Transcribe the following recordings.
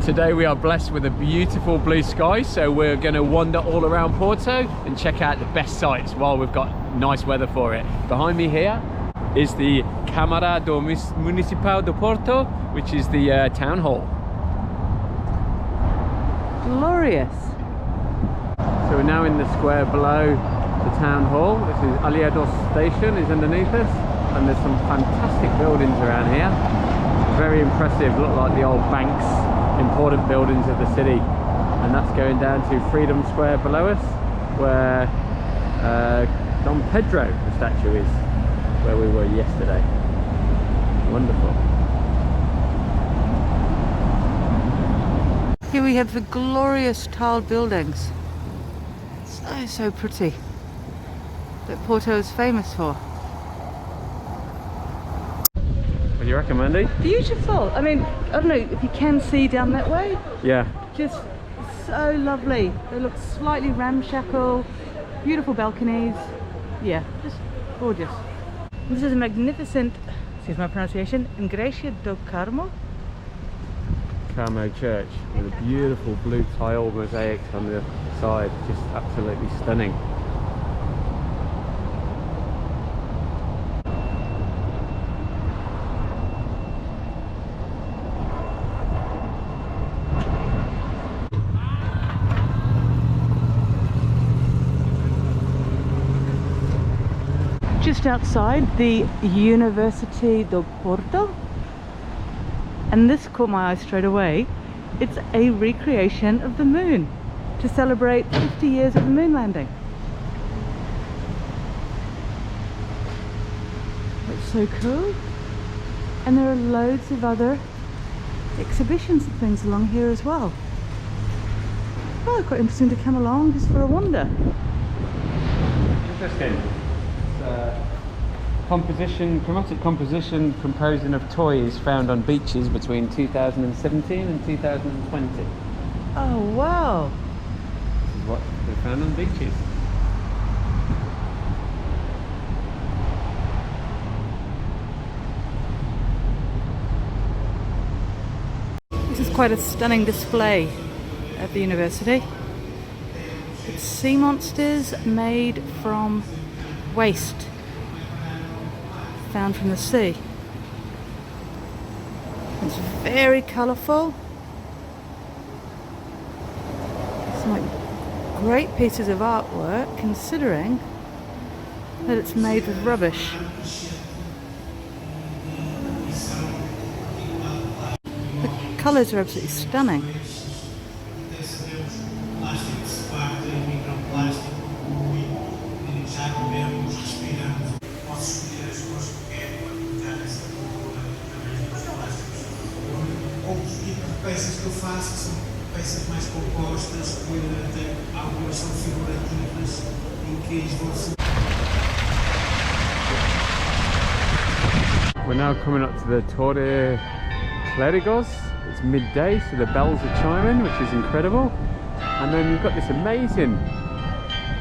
Today we are blessed with a beautiful blue sky, so we're going to wander all around Porto and check out the best sites while we've got nice weather for it. Behind me here is the Câmara Municipal de Porto, which is the town hall. Glorious. So we're now in the square below the town hall. This is Aliados station is underneath us, and there's some fantastic buildings around here. Very impressive, look like the old banks, important buildings of the city. And that's going down to Freedom Square below us, where Don Pedro, the statue, is, where we were yesterday. Wonderful. Here we have the glorious tiled buildings. So pretty. That Porto is famous for. What do you reckon, Mandy? Beautiful. I mean, I don't know if you can see down that way. Yeah. Just so lovely. They look slightly ramshackle. Beautiful balconies. Yeah, just gorgeous. This is a magnificent, excuse my pronunciation, Igreja do Carmo. Carmo Church with a beautiful blue tile mosaics on the side, just absolutely stunning. Just outside the University do Porto, and this caught my eye straight away. It's a recreation of the moon to celebrate 50 years of the moon landing. That's so cool. And there are loads of other exhibitions and things along here as well. Oh, quite interesting to come along just for a wander. Interesting. Chromatic composition composing of toys found on beaches between 2017 and 2020. Oh wow! This is what they found on beaches. This is quite a stunning display at the university. It's sea monsters made from waste found from the sea. It's very colourful. Some like great pieces of artwork, considering that it's made with rubbish. The colours are absolutely stunning. Peças que eu faço são peças mais compostas, que algumas são figurativas, em que eles vão se... We're now coming up to the Torre Clerigos. It's midday, so the bells are chiming, which is incredible. And then you've got this amazing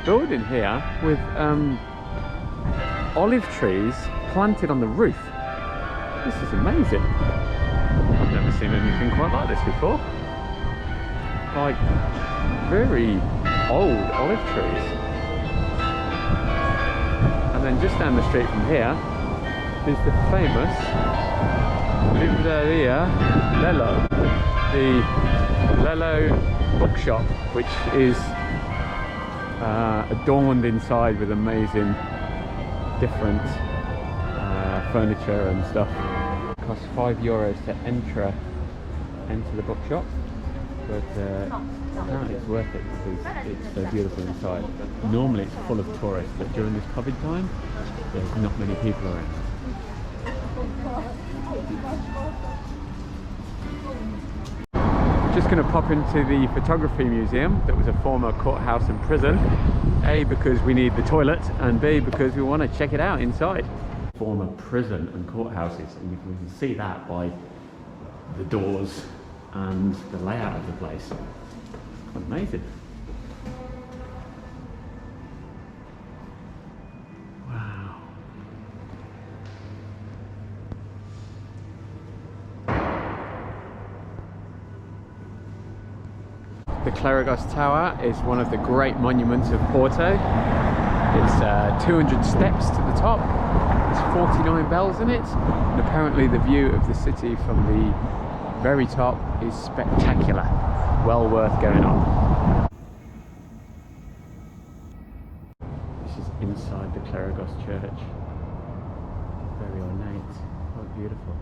building here with olive trees planted on the roof. This is amazing. I've never seen anything quite like this before. Like very old olive trees. And then just down the street from here is the famous Livraria Lello, the Lello bookshop, which is adorned inside with amazing different furniture and stuff. It costs €5 to enter the bookshop, but apparently it's worth it because it's so beautiful inside. Normally it's full of tourists, but during this COVID time there's not many people around. Just going to pop into the photography museum that was a former courthouse and prison. A, because we need the toilet, and B, because we want to check it out inside. Former prison and courthouses, and we can see that by the doors and the layout of the place. Quite amazing. Wow. The Clerigos Tower is one of the great monuments of Porto. It's 200 steps to the top. There's 49 bells in it. And apparently the view of the city from the very top is spectacular. Well worth going on. This is inside the Clerigos Church. Very ornate. Quite beautiful.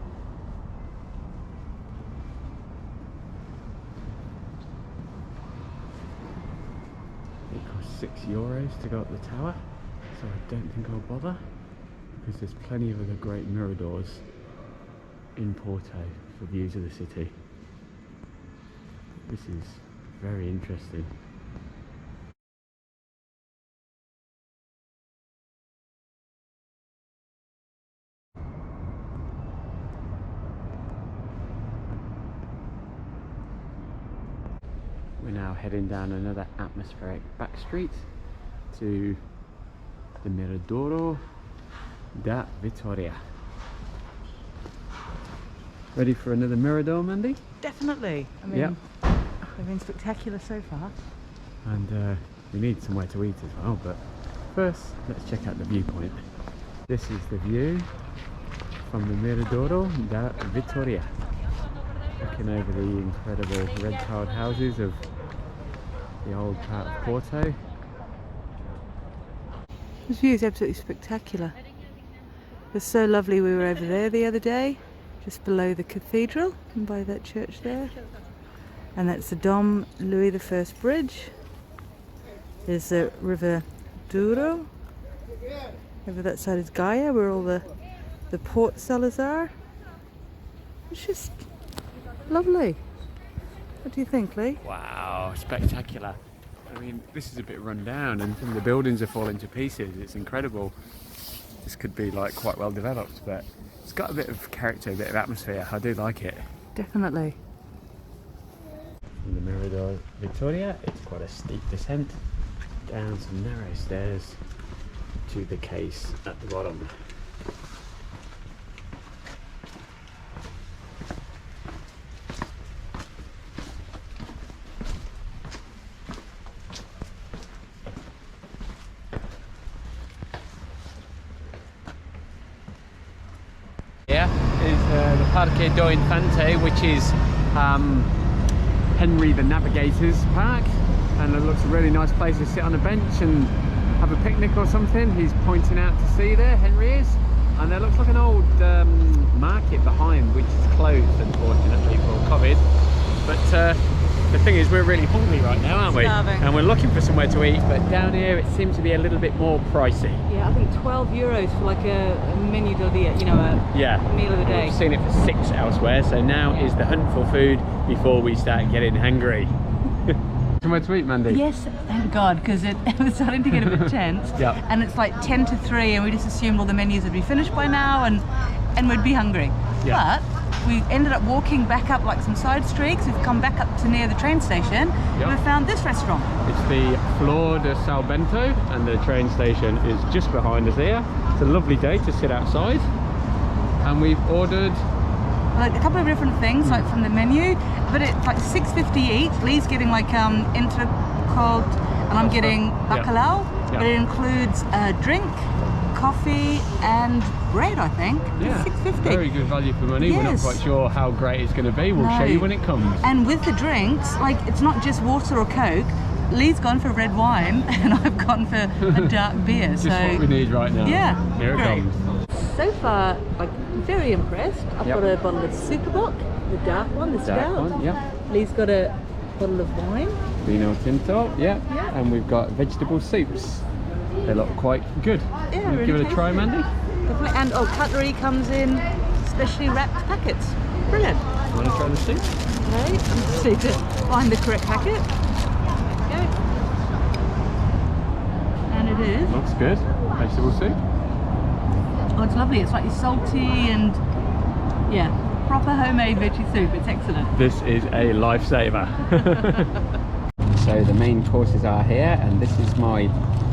It costs €6 to go up the tower, so I don't think I'll bother, because there's plenty of other great miradors in Porto for views of the city. This is very interesting. We're now heading down another atmospheric back street to the Miradouro da Vitoria. Ready for another mirador, Mandy? Definitely. I mean, Yep. they've been spectacular so far. And we need somewhere to eat as well, but first let's check out the viewpoint. This is the view from the Miradouro da Vitoria, looking over the incredible red tiled houses of the old part of Porto. This view is absolutely spectacular. It's so lovely. We were over there the other day, just below the cathedral and by that church there. And that's the Dom Louis I Bridge. There's the River Douro. Over that side is Gaia, where all the port cellars are. It's just lovely. What do you think, Lee? Wow, spectacular. I mean, this is a bit run down and some of the buildings are falling to pieces. It's incredible. This could be like quite well developed, but it's got a bit of character, a bit of atmosphere. I do like it. Definitely. From the Miradouro Vitoria, it's quite a steep descent down some narrow stairs to the case at the bottom. Here is the Parque do Infante, which is Henry the Navigator's park, and it looks a really nice place to sit on a bench and have a picnic or something. He's pointing out to sea there, Henry is, and there looks like an old market behind, which is closed unfortunately for COVID. But the thing is, we're really hungry right now, aren't we? Starving. And we're looking for somewhere to eat, but down here it seems to be a little bit more pricey. Yeah, I think €12 for like a menu del dia, you know, a meal of the day. We've seen it for 6 elsewhere, so now is the hunt for food before we start getting hungry. Somewhere to eat, Mandy? Yes, thank God, because it was starting to get a bit tense. Yep. And it's like 10 to 3, and we just assumed all the menus would be finished by now, and we'd be hungry. Yeah. But we ended up walking back up like some side streets. We've come back up to near the train station. Yep. We've found this restaurant. It's the Flor de Salbento, and the train station is just behind us here. It's a lovely day to sit outside, and we've ordered Like a couple of different things, like from the menu, but it's like $6.50 each. Lee's getting like entrecôte, and I'm getting bacalhau. Yeah. But it includes a drink, coffee, and bread, I think. Yeah, $6.50. very good value for money. We're not Yes. quite sure how great it's going to be. We'll No. show you when it comes. And with the drinks, like it's not just water or Coke. Lee's gone for red wine, and I've gone for a dark beer. Just so what we need right now. yeah, Here it great. comes. So far, I'm very impressed. I've Yep. got a bottle of Superbock, the dark one, the Dark stout. one, yeah. Lee's got a bottle of wine. Vino Tinto, yeah. Yeah. And we've got vegetable soups. They look quite good. Yeah, You really give it a try, tasty. Mandy? Definitely. And cutlery comes in specially wrapped packets. Brilliant. You want to try the soup? Okay, I just need to find the correct packet. Go. And it is. Looks good. Vegetable soup. Oh, it's lovely. It's like salty and yeah, proper homemade veggie soup. It's excellent. This is a lifesaver. So the main courses are here, and this is my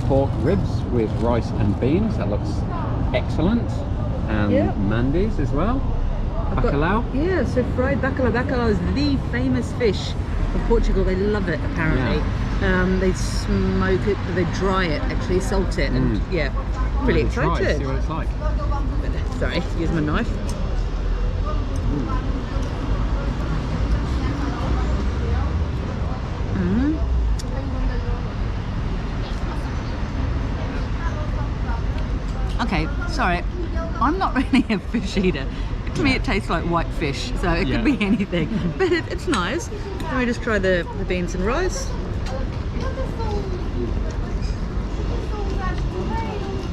pork ribs with rice and beans. That looks excellent. And Yep. Mandy's as well. Bacalhau. Yeah, so fried bacalhau. Bacalhau is the famous fish of Portugal. They love it apparently. They smoke it, they dry it, actually salt it, and yeah, really excited. See what it's like. Sorry, use my knife. Okay, sorry, I'm not really a fish eater. To me it tastes like white fish, so it could be anything, but it's nice. Let me just try the beans and rice.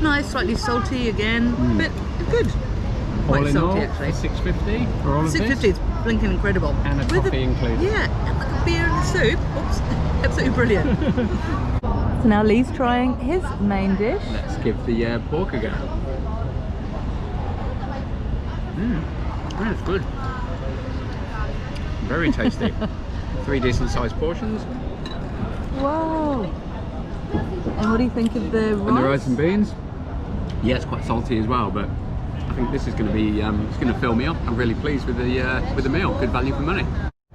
Nice, slightly salty again, but good. Quite all in salty all, actually. $6.50 for all of this? $6.50 is blinking incredible. And a coffee included. Yeah, and like a beer and a soup. Oops, absolutely brilliant. So now Lee's trying his main dish. Let's give the pork a go. That's good. Very tasty. 3 decent sized portions. Wow. And what do you think of the rice? And the rice and beans? Yeah, it's quite salty as well, but I think this is going to be, it's going to fill me up. I'm really pleased with the meal. Good value for money.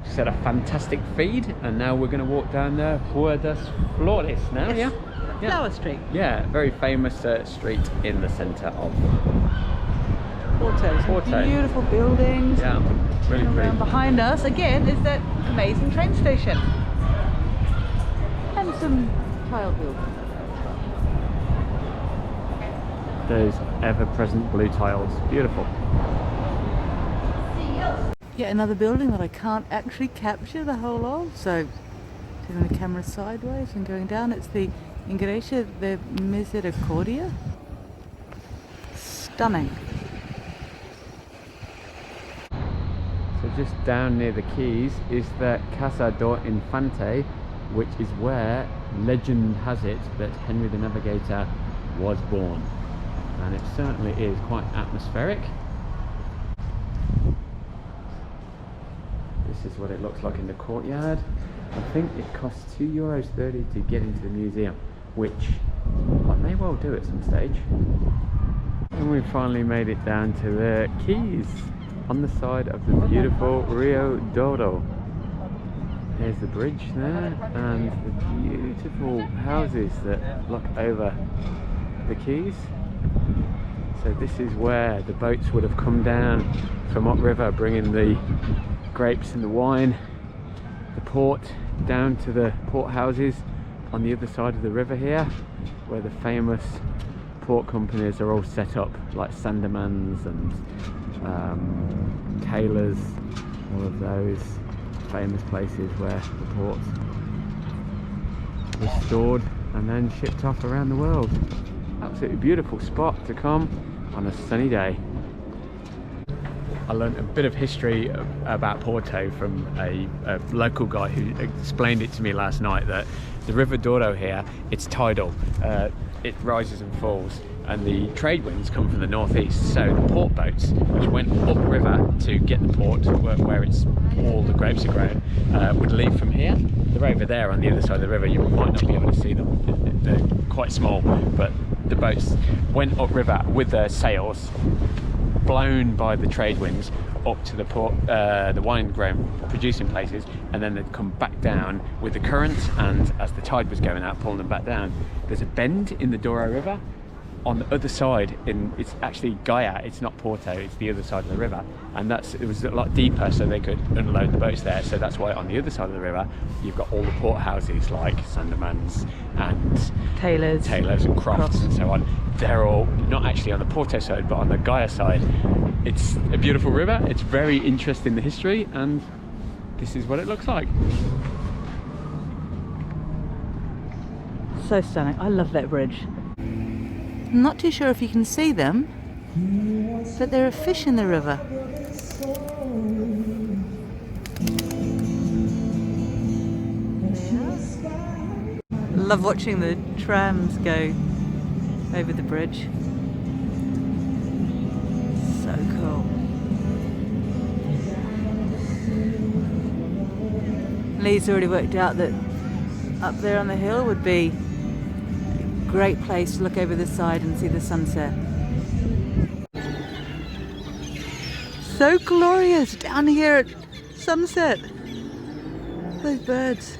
Just had a fantastic feed, and now we're going to walk down the Rua das Flores now, Yes. yeah? Flower Street. Yeah, very famous street in the centre of Porto. Porto. Beautiful buildings. Yeah, really And pretty. around behind us again is that amazing train station. And some tile buildings. Those ever-present blue tiles, beautiful. Yet another building that I can't actually capture the whole of, so turning the camera sideways and going down, it's the Igreja de Misericordia. Stunning. So just down near the quays is the Casa do Infante, which is where legend has it that Henry the Navigator was born. And it certainly is quite atmospheric. This is what it looks like in the courtyard. I think it costs €2.30 to get into the museum, which I may well do at some stage. And we finally made it down to the quays on the side of the beautiful Rio Douro. There's the bridge there and the beautiful houses that look over the quays. So this is where the boats would have come down from upriver, bringing the grapes and the wine, the port, down to the port houses on the other side of the river here, where the famous port companies are all set up, like Sandeman's and Taylor's, all of those famous places where the ports were stored and then shipped off around the world. Absolutely beautiful spot to come on a sunny day. I learned a bit of history about Porto from a local guy who explained it to me last night, that the River Douro here, it's tidal. It rises and falls, and the trade winds come from the northeast, so the port boats which went upriver to get the port where it's all the grapes are grown would leave from here. They're over there on the other side of the river. You might not be able to see them, they're quite small, but the boats went upriver with their sails, blown by the trade winds up to the port, the wine grown producing places, and then they'd come back down with the current, and as the tide was going out, pulling them back down. There's a bend in the Douro River on the other side, it's actually Gaia, it's not Porto, it's the other side of the river, and it was a lot deeper, so they could unload the boats there. So that's why on the other side of the river you've got all the port houses like Sandeman's and Taylor's and Crofts and so on. They're all not actually on the Porto side but on the Gaia side. It's a beautiful river, it's very interesting, the history, and this is what it looks like. So stunning. I love that bridge. I'm not too sure if you can see them, but there are fish in the river. Love watching the trams go over the bridge. So cool. Lee's already worked out that up there on the hill would be a great place to look over the side and see the sunset. So glorious down here at sunset. Those birds.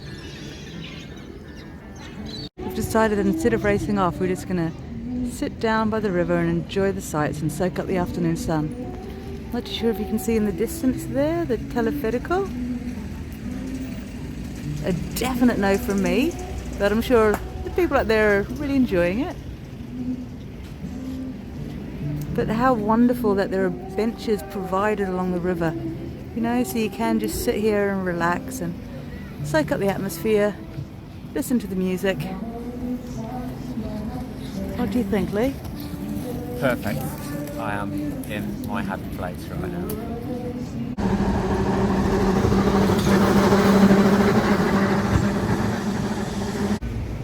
We've decided that instead of racing off, we're just gonna sit down by the river and enjoy the sights and soak up the afternoon sun. Not too sure if you can see in the distance there, the teleférico. A definite no from me, but I'm sure the people out there are really enjoying it. But how wonderful that there are benches provided along the river, you know, so you can just sit here and relax and soak up the atmosphere, listen to the music. What do you think, Lee? Perfect. I am in my happy place right now.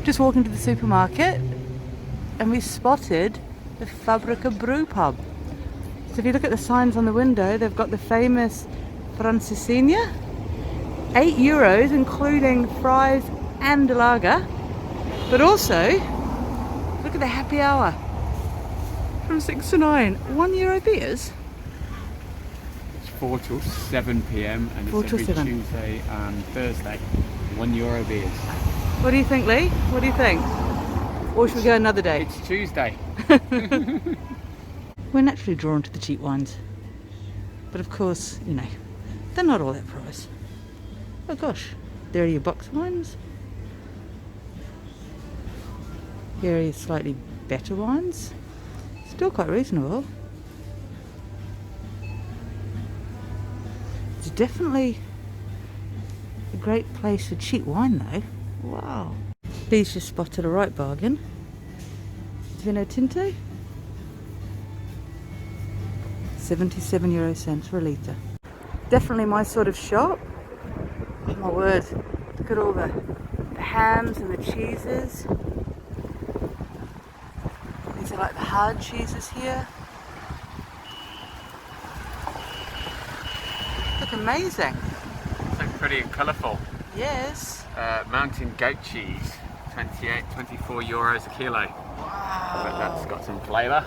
Just walking to the supermarket and we spotted the Fabbrica Brew Pub. So if you look at the signs on the window, they've got the famous Francesinha, €8 including fries and a lager, but also look at the happy hour from 6 to 9, €1 beers. It's 4 till 7 p.m. and Four it's till every 7. Tuesday and Thursday. €1 beers. What do you think, Lee? What do you think? Or should we go another day? It's Tuesday. We're naturally drawn to the cheap wines, but of course, you know, they're not all that price. Oh gosh, there are your box wines. Here are your slightly better wines. Still quite reasonable. It's definitely a great place for cheap wine though. Wow. Lee's just spotted a right bargain. Vino Tinto. 77 € for a litre. Definitely my sort of shop. Oh my word. Look at all the hams and the cheeses. These are like the hard cheeses here. Look amazing. So pretty and colourful. Yes. Mountain goat cheese, 24 € a kilo. Wow. But that's got some flavour.